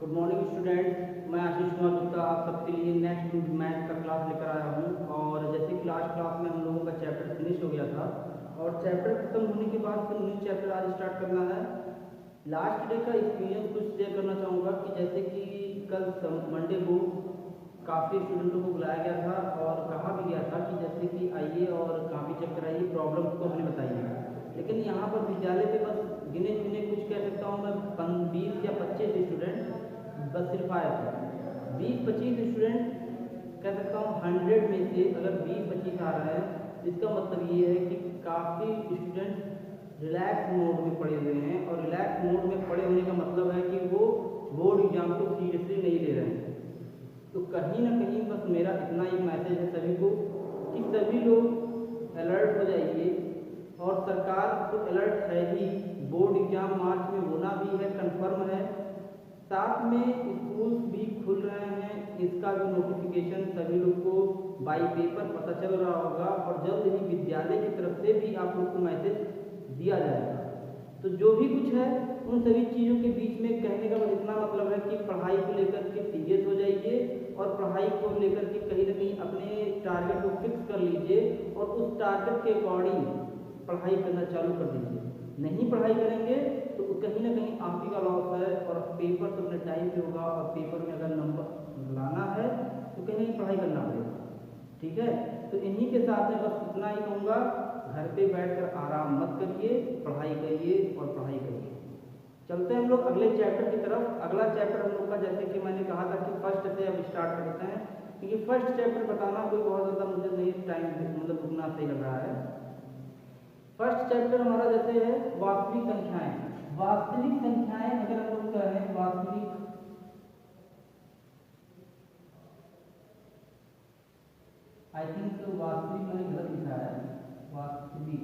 Good morning students, मैं आशीष कुमार गुप्ता आप सबके लिए नेक्स्ट मैथ का क्लास लेकर आया हूँ। और जैसे कि लास्ट क्लास में हम लोगों का चैप्टर फिनिश हो गया था और चैप्टर खत्म होने के बाद फिर न्यू चैप्टर आज स्टार्ट करना है। लास्ट डे का एक्सपीरियंस कुछ शेयर करना चाहूँगा कि जैसे कि कल मंडे को काफ़ी स्टूडेंटों को बुलाया गया था और कहा भी गया था कि जैसे कि आइए और काफ़ी चेक कराइए, प्रॉब्लम्स को हमें बताइए। लेकिन यहाँ पर विद्यालय पे बस गिने चुने कुछ कह सकता हूँ मैं 20 या 25 स्टूडेंट बस सिर्फ आए थे। 20-25 स्टूडेंट कह सकता हूँ 100 में से अगर 20-25 आ रहे हैं, इसका मतलब ये है कि काफ़ी स्टूडेंट रिलैक्स मोड में पड़े हुए हैं। और रिलैक्स मोड में पड़े होने का मतलब है कि वो बोर्ड एग्जाम को सीरियसली नहीं ले रहे हैं। तो कहीं ना कहीं बस मेरा इतना ही मैसेज है सभी को कि सभी लोग अलर्ट हो जाइए। और सरकार तो अलर्ट है ही, बोर्ड एग्जाम मार्च में होना भी है, कंफर्म है। साथ में स्कूल्स भी खुल रहे हैं, इसका भी नोटिफिकेशन सभी लोग को बाई पेपर पता चल रहा होगा और जल्द ही विद्यालय की तरफ से भी आप लोग को मैसेज दिया जाएगा। तो जो भी कुछ है उन सभी चीज़ों के बीच में कहने का इतना मतलब है कि पढ़ाई को लेकर के सीरियस हो जाइए और पढ़ाई को लेकर के कहीं ना कहीं अपने टारगेट को फिक्स कर लीजिए और उस टारगेट के अकॉर्डिंग पढ़ाई करना चालू कर दीजिए। नहीं पढ़ाई करेंगे तो कहीं ना कहीं आप ही का लॉस है। और पेपर तो अपने टाइम पे होगा और पेपर में अगर नंबर लाना है तो कहीं नहीं पढ़ाई करना पड़ेगा। ठीक है, तो इन्हीं के साथ में बस इतना ही कहूँगा, घर पे बैठकर आराम मत करिए, पढ़ाई करिए और पढ़ाई करिए। चलते हैं हम लोग अगले चैप्टर की तरफ। अगला चैप्टर हम लोग का जैसे कि मैंने कहा था कि फर्स्ट से अब स्टार्ट करते हैं, क्योंकि फर्स्ट चैप्टर बताना कोई बहुत ज़्यादा मुझे नहीं टाइम मतलब रुकना सही लग रहा है। फर्स्ट चैप्टर हमारा जैसे है वास्तविक संख्याएं। वास्तविक संख्याएं अगर हम लोग कहें वास्तविक, आई थिंक वास्तविक मैंने गलत लिखा है, वास्तविक,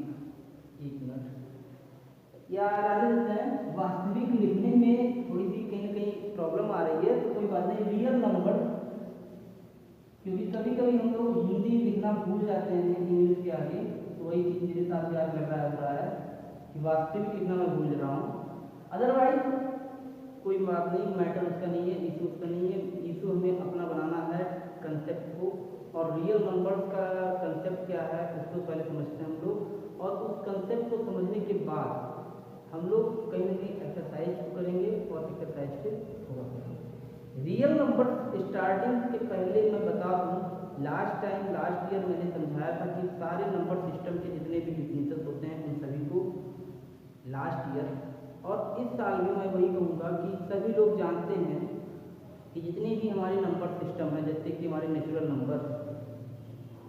एक मिनट या राजेश है, वास्तविक लिखने में थोड़ी सी कहीं ना कहीं प्रॉब्लम आ रही है, तो कोई बात नहीं, रियल नंबर। क्योंकि कभी कभी हम लोग हिंदी लिखना भूल जाते हैं इंग्लिश के आगे, तो वही चीज़ मेरे साथ याद लग रहा है कि वास्तविक लिखना मैं भूल रहा हूँ। अदरवाइज कोई बात नहीं, मैटर उसका नहीं है, इशू उसका नहीं है। इशू हमें अपना बनाना है कंसेप्ट को, और रियल नंबर्स का कंसेप्ट क्या है उसको पहले समझते हैं हम लोग। और उस कंसेप्ट को समझने के बाद हम लोग कहीं ना कहीं एक्सरसाइज करेंगे और एक्सरसाइज से होगा। रियल नंबर स्टार्टिंग के पहले मैं बता दूं, लास्ट ईयर मैंने समझाया था कि सारे नंबर सिस्टम के जितने भी डिफिनेशन होते हैं उन सभी को लास्ट ईयर, और इस साल में मैं वही कहूँगा कि सभी लोग जानते हैं कि जितने भी हमारे नंबर सिस्टम है, जैसे कि हमारे natural number,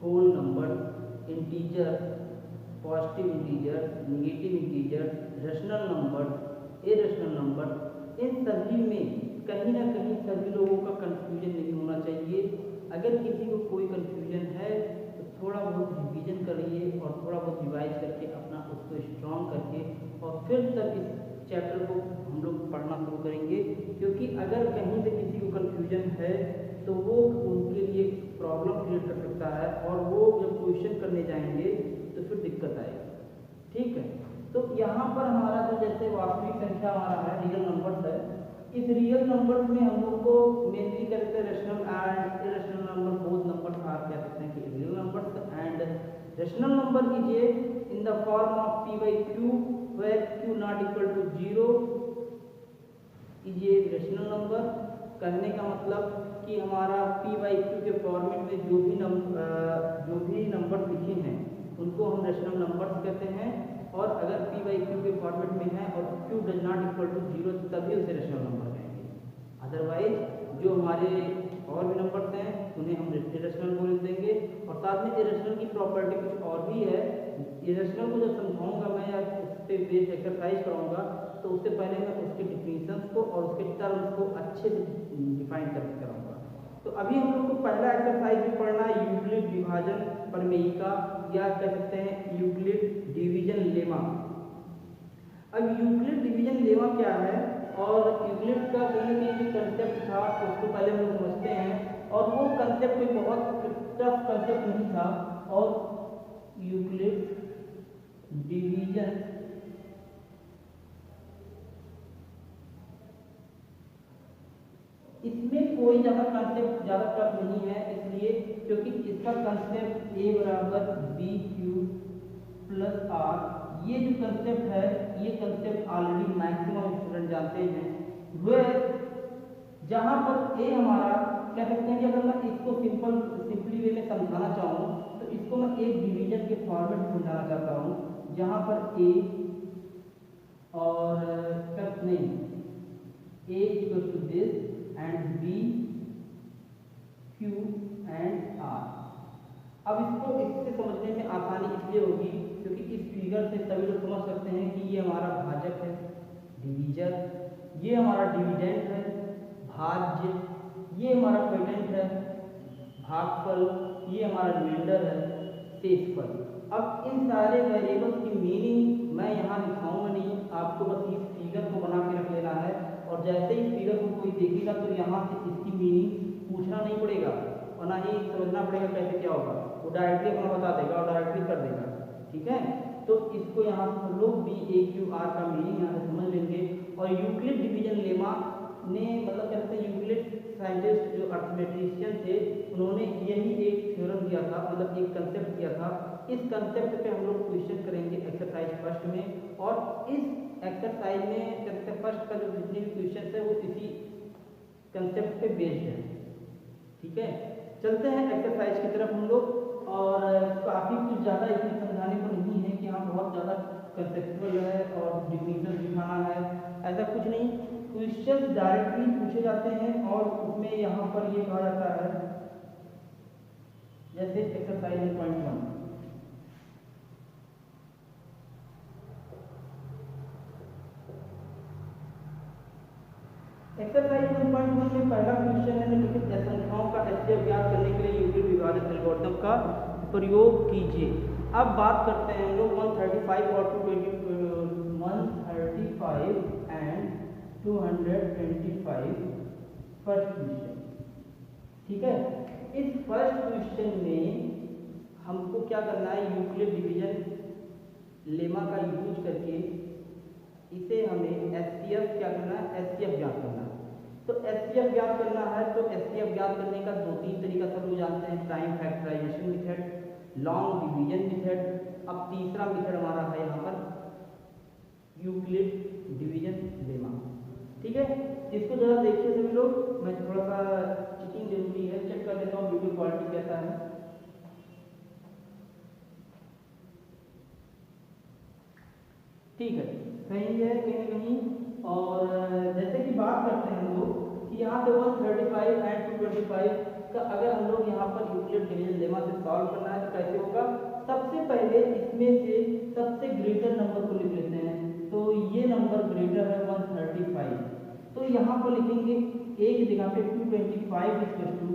whole number, integer, positive integer, negative integer, rational number, irrational number, इन सभी में कहीं ना कहीं सभी लोगों का कंफ्यूजन नहीं होना चाहिए। अगर किसी को कोई कंफ्यूजन है तो थोड़ा बहुत रिवीजन करिए और थोड़ा बहुत रिवाइज करके अपना उसको स्ट्रॉन्ग करके और फिर तक इस चैप्टर को हम लोग पढ़ना शुरू करेंगे। क्योंकि अगर कहीं से किसी को कंफ्यूजन है तो वो उनके लिए प्रॉब्लम क्रिएट कर सकता है और वो जब क्वेश्चन करने जाएंगे तो फिर दिक्कत आएगी। ठीक है, तो यहाँ पर हमारा जो जैसे वास्तविक संख्या हमारा है, रियल नंबर्स है, इस रियल नंबर्स में हम लोग को मेनली करते हैं rational and irrational number, both numbers आप कह सकते हैं कि real numbers. And rational number कीजिए in the form of p by q where q not equal to 0 कीजिए रेशनल नंबर। कहने का मतलब कि हमारा p by q के फॉर्मेट में जो भी नंबर लिखे हैं उनको हम रेशनल नंबर्स कहते हैं। और अगर p by q के फॉर्मेट में है और q does not equal to 0 तभी उसे रेशनल नंबर कहेंगे। अदरवाइज जो हमारे और भी नंबर्स हैं उन्हें हम इरेशनल बोल देंगे। और साथ में इरेशनल की प्रॉपर्टी कुछ और भी है। इरेशनल को जब समझाऊंगा मैं या उस पर बेस्ड एक्सरसाइज कराऊंगा तो उससे पहले मैं उसके डिफिनीशंस को और उसके टर्म्स को अच्छे से डिफाइन करके कराऊंगा। तो अभी हम लोग को पहला एक्सरसाइज भी पढ़ना है यूक्लिड विभाजन प्रमेयिका, या कह सकते हैं यूक्लिड डिवीजन लेमा। अब यूक्लिड डिवीजन लेमा क्या है और यूक्लिड का कहीं जो कंसेप्ट था उसको पहले हम लोग समझते हैं। और वो कंसेप्ट कोई बहुत टफ कंसेप्ट नहीं था। और यूक्लिड डिवीजन इसमें कोई ज़्यादा कंसेप्ट ज़्यादा टफ नहीं है, इसलिए क्योंकि इसका कंसेप्ट ए बराबर बी क्यू प्लस आर, ये जो कंसेप्ट है ये कंसेप्ट ऑलरेडी मैक्सिमम स्टूडेंट जानते हैं। वह जहाँ पर ए हमारा कह सकते हैं कि अगर मैं इसको सिंपली वे में समझाना चाहूँ तो इसको मैं एक डिवीजन के फॉर्मेट में समझाना चाहता हूँ, जहाँ पर ए और नहीं A equal to this and B Q and R. अब इसको इससे समझने में आसानी इसलिए होगी क्योंकि इस फिगर से सभी लोग समझ सकते हैं कि ये हमारा भाजक है, डिवीजर, ये हमारा डिविडेंड है, भाज्य, ये हमारा क्वोटिएंट है, भागफल, ये हमारा रिमाइंडर है, शेषफल। अब इन सारे वेरिएबल्स की मीनिंग मैं यहाँ लिखाऊंगा नहीं, आपको बस इस फिगर को बना के रख लेना है और जैसे ही फिगर को कोई देखेगा तो यहाँ से इसकी मीनिंग पूछना नहीं पड़ेगा और ना ही समझना पड़ेगा कैसे क्या होगा, वो डायरेक्टली अपना बता देगा और डायरेक्टली कर देगा। ठीक है, तो इसको यहाँ से हम लोग बी ए क्यू आर का मीनिंग यहाँ से समझ लेंगे। और यूक्लिड डिवीजन लेमा ने मतलब कहते हैं यूक्लिड साइंटिस्ट जो अर्थमेटिशियन थे उन्होंने यही एक थ्योरम दिया था, मतलब एक कंसेप्ट दिया था। इस कंसेप्ट पे हम लोग क्वेश्चन करेंगे एक्सरसाइज फर्स्ट में, और इस एक्सरसाइज में कहते हैं फर्स्ट का जो जितने भी क्वेश्चन है वो इसी कंसेप्ट पे बेस्ड है। ठीक है, चलते हैं एक्सरसाइज की तरफ हम लोग। और काफ़ी कुछ ज़्यादा इसमें समझाने को नहीं है कि हाँ बहुत ज़्यादा कंसेप्चुअल है और डिफिनीशन दिखाना है, ऐसा कुछ नहीं। क्वेश्चन डायरेक्टली पूछे जाते हैं और उसमें यहाँ पर ये कहा जाता है जैसे एक्सरसाइज 1.1, एक्सरसाइज 1.1 में पहला क्वेश्चन है निम्नलिखित संख्याओं का एचसीएफ ज्ञात करने के लिए यूक्लिड विभाजन एल्गोरिथम का प्रयोग कीजिए। अब बात करते हैं हम लोग 135 और 135 एंड 225 फर्स्ट क्वेश्चन। ठीक है, इस फर्स्ट क्वेश्चन में हमको क्या करना है, यूक्लिड डिवीजन लेमा का यूज करके इसे हमें एचसीएफ क्या करना है, एचसीएफ ज्ञात करना है। तो एचसीएफ ज्ञात करना है तो एचसीएफ ज्ञात करने का 2-3 तरीका सब लोग जानते हैं, टाइम factorization method, long division method. अब तीसरा मेथड हमारा है यहाँ पर यूक्लिड डिवीजन लेमा। ठीक है, इसको जरा देखिए सभी लोग, मैं थोड़ा सा चेकिंग जरूरी है, चेक कर लेता हूँ वीडियो क्वालिटी कैसा है। ठीक है, सही है कहीं ना कहीं। और जैसे कि बात करते हैं हम लोग कि यहाँ से 135 एंड 225 का अगर हम लोग यहाँ पर यूक्लिड डिवीजन लेमा से सॉल्व करना है तो कैसे होगा। सबसे पहले इसमें से सबसे ग्रेटर नंबर को लिख लेते हैं, तो ये नंबर ग्रेटर है 135, तो यहाँ पर लिखेंगे ए की जगह पे 225 इक्वल टू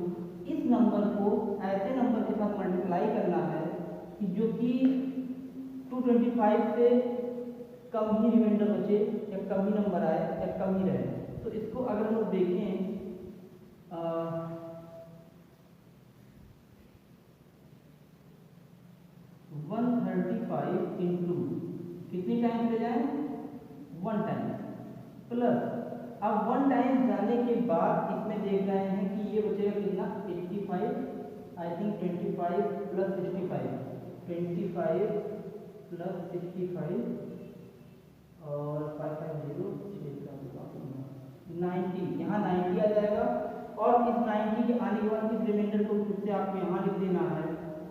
इस नंबर को ऐसे नंबर के साथ मल्टीप्लाई करना है कि जो कि 225 से कम ही रिमाइंडर बचे या कम ही नंबर आए या कम ही रहे। तो इसको अगर हम लोग देखें 135 इंटू कितनी टाइम ले जाए, 1 टाइम, प्लस अब 1 टाइम जाने के बाद इसमें देख रहे हैं कि ये बचेगा कितना 85, आई थिंक 25 प्लस 65, 25 प्लस 65 और 90, यहाँ 90 आ जाएगा। और इस 90 के आने के बाद इस रिमाइंडर को फिर से आपको यहाँ लिख देना है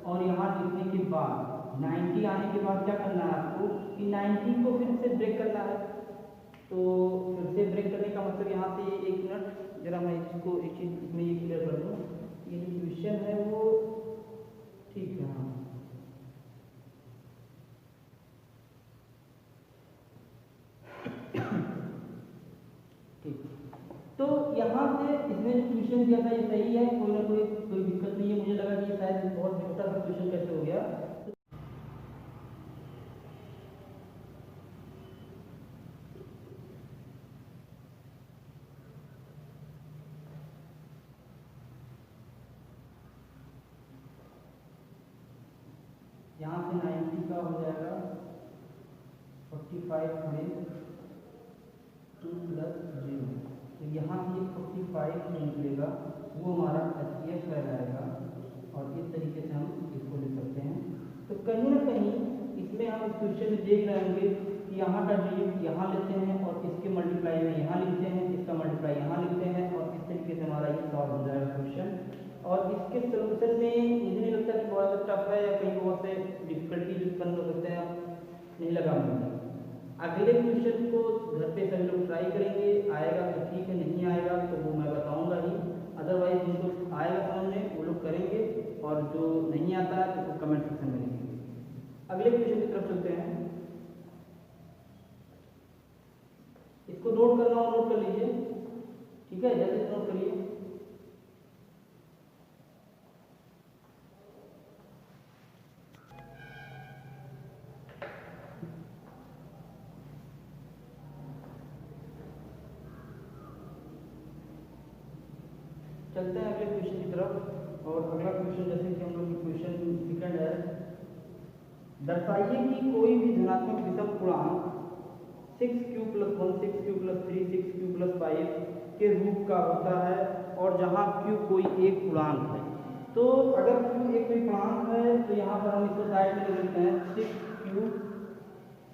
और यहाँ लिखने के बाद 90 आने के बाद क्या करना है आपको कि 90 को फिर से ब्रेक करना है। तो फिर से ब्रेक करने का मतलब यहाँ से एक मिनट जरा मैं इसको एक चीज़ इसमें ये क्लियर कर दूँ, ये जो क्वेश्चन है वो ठीक है। हाँ, ठीक, तो यहाँ से इसमें जो क्वेश्चन दिया था ये सही है, कोई ना कोई दिक्कत नहीं है। मुझे लगा कि शायद बहुत छोटा सा क्वेश्चन कैसे हो गया। यहाँ से 90 का हो जाएगा 45 में 2 प्लस 0, तो यहाँ से 45 जो निकलेगा वो हमारा HCF कहलाएगा और इस तरीके से हम इसको लिख सकते हैं। तो कहीं ना कहीं इसमें हम इस क्वेश्चन में देख रहे होंगे कि यहाँ का डिजिट यहाँ लेते हैं और इसके मल्टीप्लाई में यहाँ लिखते हैं, इसका मल्टीप्लाई यहाँ लिखते हैं और इस तरीके से हमारा ये सॉल्व हो जाएगा क्वेश्चन। और इसके सोल्यूशन में मुझे नहीं लगता कि बहुत ज़्यादा टफ है या कहीं बहुत से डिफिकल्टी उत्पन्न हो सकते हैं, नहीं लगा मुझे। अगले क्वेश्चन को घर पे सभी लोग ट्राई करेंगे, आएगा तो ठीक है, नहीं आएगा तो वो मैं बताऊंगा ही, अदरवाइज जिनको आएगा समझ में वो लोग करेंगे और जो नहीं आता है तो वो कमेंट सेक्शन में लिखेंगे। अगले क्वेश्चन की तरफ चलते हैं। इसको नोट करना हो नोट कर लीजिए, ठीक है, जल्दी से नोट करिए। चलते हैं अगले क्वेश्चन की तरफ। और अगला क्वेश्चन जैसे कि हम लोग क्वेश्चन सेकंड है, दर्शाइए कि कोई भी धनात्मक विषम पूर्णांक 6q + 1 6q + 3 6q + 5 के रूप का होता है और जहां q कोई एक पूर्णांक है। तो अगर q एक कोई पूर्णांक है तो यहाँ पर हम इसको साइड में लिख लेते हैं 6q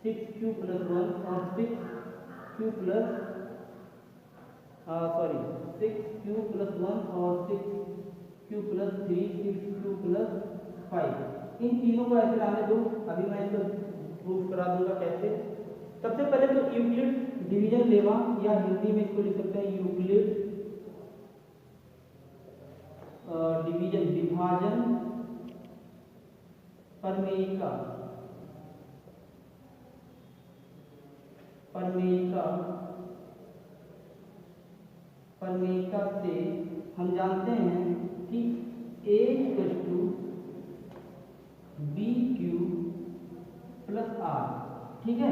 + 1 और 6q + 1 और 6q + 3 6q + 5 इन तीनों को ऐसे लाने दो। अभी मैं इसको प्रूफ करा दूंगा कैसे। सबसे पहले तो यूक्लिड डिवीजन लेमा या हिंदी में इसको लिख सकते हैं यूक्लिड डिवीजन विभाजन प्रमेयिका से हम जानते हैं कि a = bq + r, ठीक है।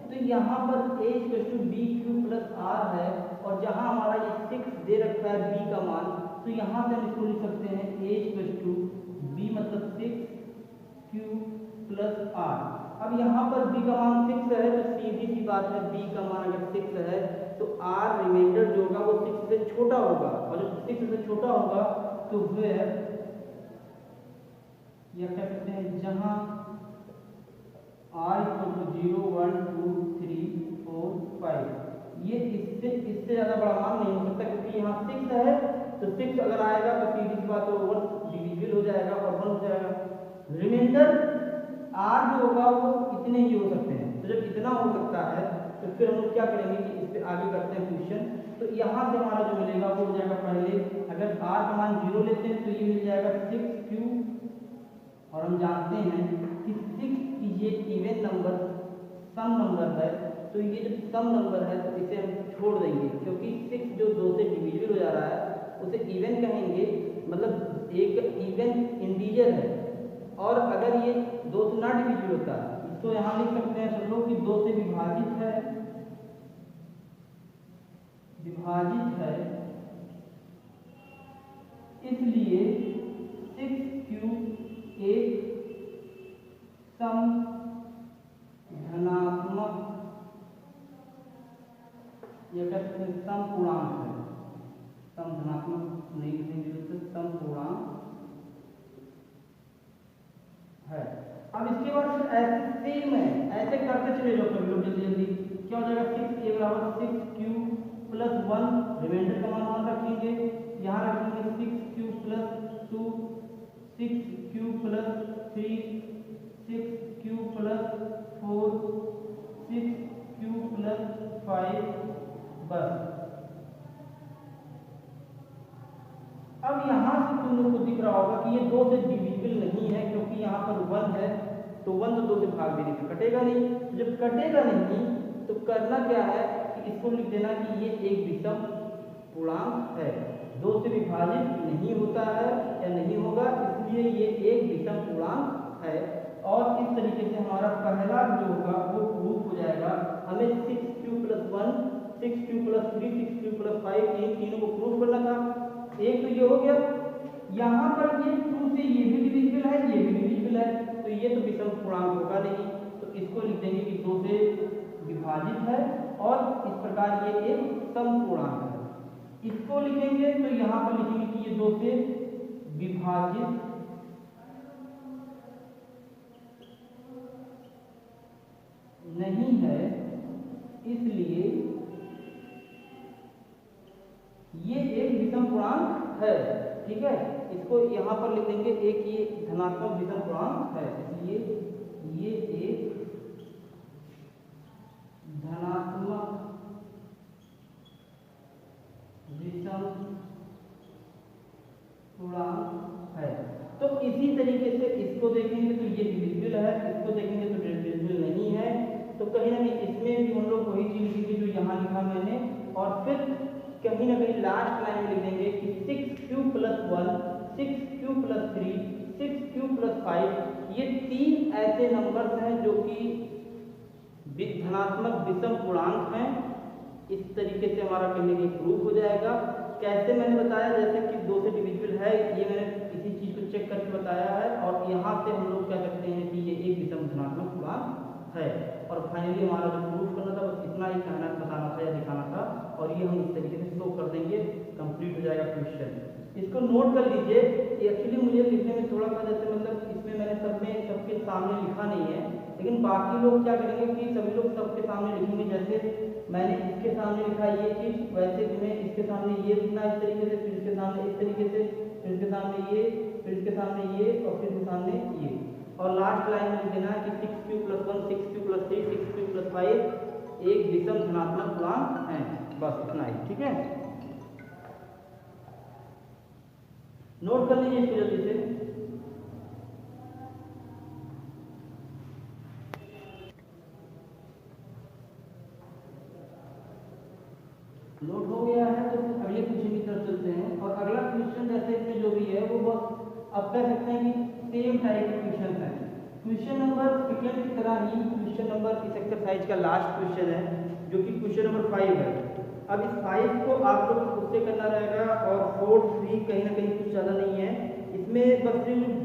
तो यहाँ पर a = bq + r है और जहाँ हमारा ये 6 दे रखा है b का मान, तो यहाँ से हम इसको लिख सकते हैं a = b मतलब 6q + r। अब यहाँ पर b का मान 6 है तो सीधी सी बात है, b का मान अगर 6 है तो r रिमाइंडर जो होगा वो 6 से छोटा होगा और जब 6 से छोटा होगा तो फिर या क्या कहते हैं, जहाँ r = 0 1 2 3 4 5 ये इससे ज़्यादा बड़ा मान नहीं हो सकता, क्योंकि यहाँ 6 है तो 6 अगर आएगा तो सीधी सी बात है 1 डिविजिबल हो जाएगा और 1 हो जाएगा। रिमाइंडर r जो होगा वो इतने ही हो सकते हैं। तो जब इतना हो सकता है तो फिर हम लोग क्या करेंगे कि इस पे आगे करते हैं क्वेश्चन। तो यहाँ से हमारा जो मिलेगा वो हो जाएगा, पहले अगर r का मान 0 लेते हैं तो ये मिल जाएगा 6q और हम जानते हैं कि 6 ये इवन नंबर सम नंबर है, तो ये जब सम नंबर है तो इसे हम छोड़ देंगे, क्योंकि 6 जो 2 से डिविजिबल हो जा रहा है उसे इवन कहेंगे, मतलब एक इवन इंटीजर है। और अगर ये 2 से ना डिविजिबल होता तो यहाँ लिख सकते हैं सब लोग कि 2 से विभाजित है इसलिए 6q एक सम धनात्मक या कहते हैं सम पूर्णांक है। सम धनात्मक नहीं लिखेंगे तो सम पूर्णांक है। अब इसके बाद फिर ऐसे सेम है, ऐसे करते चले जाओ सभी लोग जल्दी जल्दी। क्या हो जाएगा 6a = 6q + 1 रिमाइंडर का मान रखेंगे, यहाँ रखेंगे 6q + 2 6q + 3 6q + 4 6q + 5 बस। अब यहाँ से तुम लोग को दिख रहा होगा कि ये 2 से डिविजिबल नहीं है, क्योंकि यहाँ पर 1 है तो 1 तो 2 से भाग देने से कटेगा नहीं। तो जब कटेगा नहीं तो करना क्या है कि इसको लिख देना कि ये एक विषम पूर्णांक है, 2 से विभाजित नहीं होता है या नहीं होगा, इसलिए ये एक विषम पूर्णांक है। और इस तरीके से हमारा पहला जो होगा वो प्रूफ हो जाएगा। हमें 6q + 1 6q + 3 6q + 5 इन तीनों को प्रूफ करना था। एक तो ये हो गया, यहाँ पर ये 2 से ये भी डिविजिबल है, ये भी डिविजिबल है, तो ये तो विषम पूर्णांक होगा नहीं, तो इसको लिख देंगे कि 2 से विभाजित है और इस प्रकार ये एक सम पूर्णांक है। इसको लिखेंगे तो यहाँ पर लिखेंगे कि ये 2 से विभाजित नहीं है, इसलिए ये एक विषम पूर्णांक है। ठीक है, इसको यहाँ पर लिख देंगे एक ये धनात्मक विषम पूर्णांक है, इसलिए ये एक धनात्मक विषम पूर्णांक है। तो इसी तरीके से इसको देखेंगे तो ये डिविजिबल है, इसको देखेंगे तो डिविजिबल नहीं है। तो कहीं ना कहीं इसमें भी हम लोग वही चीज लिखेंगे जो यहाँ लिखा मैंने, और फिर कहीं ना कहीं लास्ट लाइन में लिख देंगे कि 6q + 1, 6q + 3, 6q + 5 ये 3 ऐसे नंबर्स हैं जो कि धनात्मक विषम पूर्णांक हैं। इस तरीके से हमारा कहीं ना कहीं प्रूफ हो जाएगा। कैसे मैंने बताया, जैसे कि 2 से डिविजिबल है, ये मैंने इसी चीज को चेक करके बताया है, और यहाँ से हम लोग कह सकते हैं कि ये एक विषम धनात्मक पूर्णांक है। और फाइनली हमारा जो प्रूफ करना था बस इतना ही कहना बताना था या दिखाना था, और ये हम इस तरीके से शो कर देंगे, कंप्लीट हो जाएगा क्वेश्चन। इसको नोट कर लीजिए। एक्चुअली मुझे लिखने में थोड़ा सा जैसे मतलब इसमें मैंने सबके सामने लिखा नहीं है, लेकिन बाकी लोग क्या करेंगे कि सभी लोग सबके सामने लिखेंगे। जैसे मैंने इसके सामने लिखा ये चीज, वैसे तुम्हें इसके सामने ये लिखना इस तरीके से, फिर इसके सामने इस तरीके से, फिर इसके सामने ये, फिर इसके सामने ये, और फिर इसके सामने ये, और लास्ट लाइन में लिख देना है कि 6q + 1, 6q + 3, 6q + 5 एक विषम धनात्मक पूर्णांक है। बस इतना ही, ठीक है। नोट कर लीजिए इसको जल्दी से। नोट हो गया है तो अगले क्वेश्चन की तरफ चलते हैं। और अगला क्वेश्चन जैसे इसमें जो भी है वो बस अब कह सकते हैं कि सेम टाइप के क्वेश्चन है। क्वेश्चन नंबर सेकंड की तरह ही क्वेश्चन नंबर इस एक्सरसाइज का लास्ट क्वेश्चन है, जो कि क्वेश्चन नंबर 5 है। अब इस 5 को आप लोग खुद से करना रहेगा, और फोर्थ भी कहीं ना कहीं कुछ ज़्यादा नहीं है, इसमें बस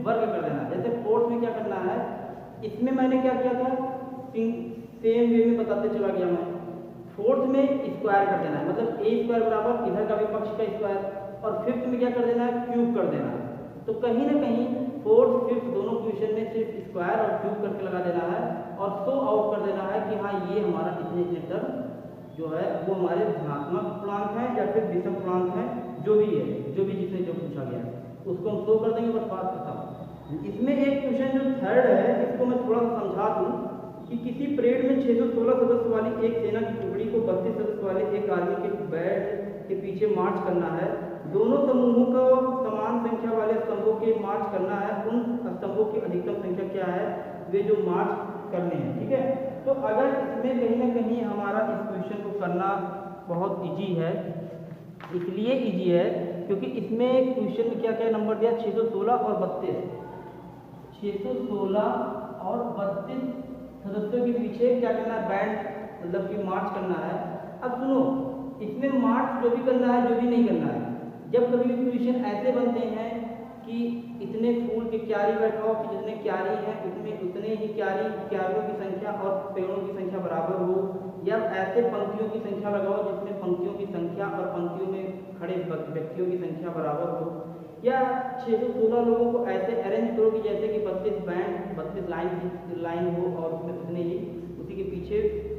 वर्ग कर देना। जैसे फोर्थ में क्या करना है, इसमें मैंने क्या किया था, सेम वे में बताते चला गया मैं। फोर्थ में स्क्वायर कर देना है, मतलब a² बराबर इधर का भी पक्ष का स्क्वायर, और फिफ्थ में क्या कर देना है, क्यूब कर देना है। तो कहीं ना कहीं फोर्थ फिफ्थ दोनों क्वेश्चन में सिर्फ स्क्वायर और क्यूब करके लगा देना है, और शो आउट कर देना है कि हाँ ये हमारा इतने टर्म जो है वो हमारे धनात्मक पूर्णांक है या फिर विषम पूर्णांक है, जो भी है, जो भी जिसने जो पूछा गया है उसको हम शो कर देंगे। बस बात खत्म। इसमें एक क्वेश्चन जो थर्ड है, इसको मैं थोड़ा सा समझा दूँ कि किसी परेड में 616 सदस्य वाली एक सेना की टुकड़ी को 32 सदस्य वाले एक आर्मी के बैंड के पीछे मार्च करना है। दोनों समूहों को समान संख्या वाले स्तंभों के मार्च करना है। उन स्तंभों की अधिकतम संख्या क्या है, वे जो मार्च करने हैं। ठीक है, तो अगर इसमें कहीं ना कहीं हमारा इस क्वेश्चन को करना बहुत इजी है। इसलिए इजी है क्योंकि इसमें क्वेश्चन में क्या क्या नंबर दिया, 616 और 32, 616 और 32 सदस्यों के पीछे क्या करना है, बैंड मतलब कि मार्च करना है। अब सुनो, इसमें मार्च जो भी करना है जो भी नहीं करना है, जब कभी भी क्वेश्चन ऐसे बनते हैं कि इतने फूल के क्यारी बैठाओ कि जितने क्यारी हैं उसमें उतने ही क्यारियों की संख्या और पेड़ों की संख्या बराबर हो, या ऐसे पंक्तियों की संख्या लगाओ जिसमें पंक्तियों की संख्या और पंक्तियों में खड़े व्यक्तियों की संख्या बराबर हो, या 616 लोगों को ऐसे अरेंज करो कि जैसे कि 32 बैंड 32 लाइन हो और उसमें उतने ही उसी के पीछे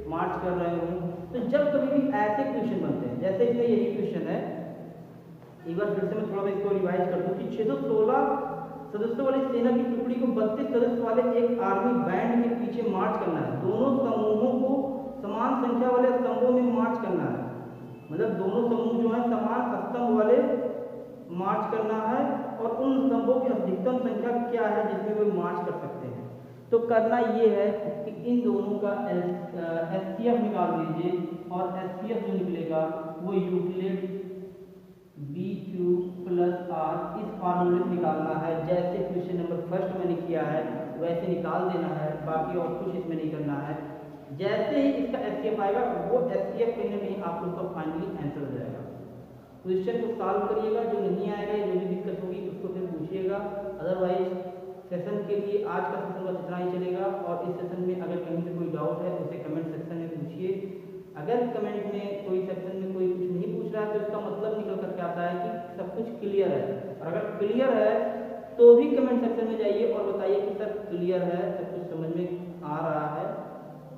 मार्च कर रहे हो। तो जब कभी भी ऐसे क्वेश्चन बनते हैं, जैसे इसमें यही क्वेश्चन है, एक बार फिर से मैं थोड़ा इसको रिवाइज कर दूं कि 616 सदस्यों वाली सेना की टुकड़ी को 32 सदस्य वाले एक आर्मी बैंड के पीछे मार्च करना है। दोनों समूहों को समान संख्या वाले स्तंभों में मार्च करना है, मतलब दोनों समूह जो है समान स्तंभ वाले मार्च करना है, और उन स्तंभों की अधिकतम संख्या क्या है जिसमें वो मार्च कर सकते हैं। तो करना ये है कि इन दोनों का एचसीएफ निकाल लीजिए, और एचसीएफ जो निकलेगा वो यूक्लिड BQ + R इस फार्मूले से निकालना है। जैसे क्वेश्चन नंबर फर्स्ट मैंने किया है वैसे निकाल देना है, बाकी और कुछ इसमें नहीं करना है। जैसे ही इसका एचसीएफ आएगा वो एचसीएफ कहीं ना कहीं आप लोग का फाइनली आंसर हो जाएगा। क्वेश्चन को सॉल्व करिएगा, जो नहीं आएगा जो भी दिक्कत होगी उसको फिर पूछिएगा। अदरवाइज सेशन के लिए आज का सेशन बस इतना ही चलेगा, और इस सेशन में अगर कहीं पे कोई डाउट है उसे कमेंट सेक्शन में पूछिए। अगर कमेंट में कोई सेक्शन में कोई कुछ नहीं पूछ रहा है तो इसका मतलब निकला क्लियर है। और अगर क्लियर है तो भी कमेंट सेक्शन में जाइए और बताइए कि सर क्लियर है, सब कुछ समझ में आ रहा है,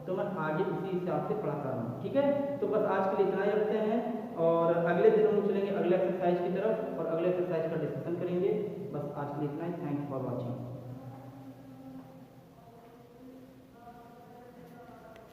तो मैं आगे उसी हिसाब से पढ़ाता हूँ। ठीक है, तो बस आज के लिए इतना ही रखते हैं और अगले दिन हम चलेंगे अगले एक्सरसाइज की तरफ और अगले एक्सरसाइज का डिस्कशन करेंगे। बस आज के लिए इतना ही। Thanks for watching.